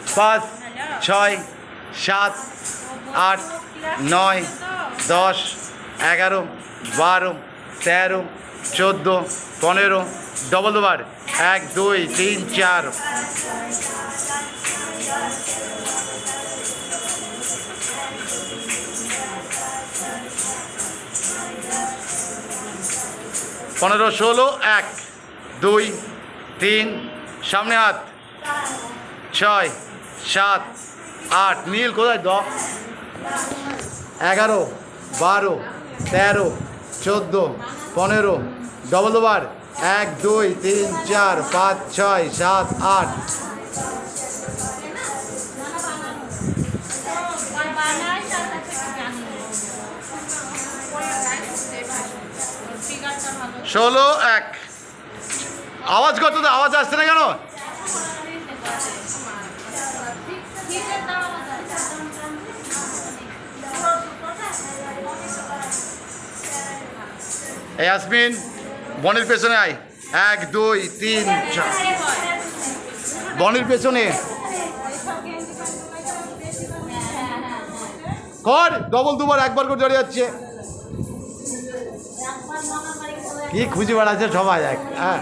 5 6 7 8 9 10 11 12 13 14 15 double দুবার 1 2 3 4 15 16 1 2 3 সামনে হাত 6 7 8 নীল কোথায় 10 11 12 13 14 15 ডবল দুবার 1 2 3 4 5 6 7 8 16 1 আওয়াজ কত তো আওয়াজ আসছে না কেন ইয়াসমিন বনের পেছনে আয় 1 2 3 4 বনের পেছনে কর ডবল দুবার একবার করে দাঁড়িয়ে যাচ্ছে কি খুঁজে বেড়াচ্ছে সবাই এক হ্যাঁ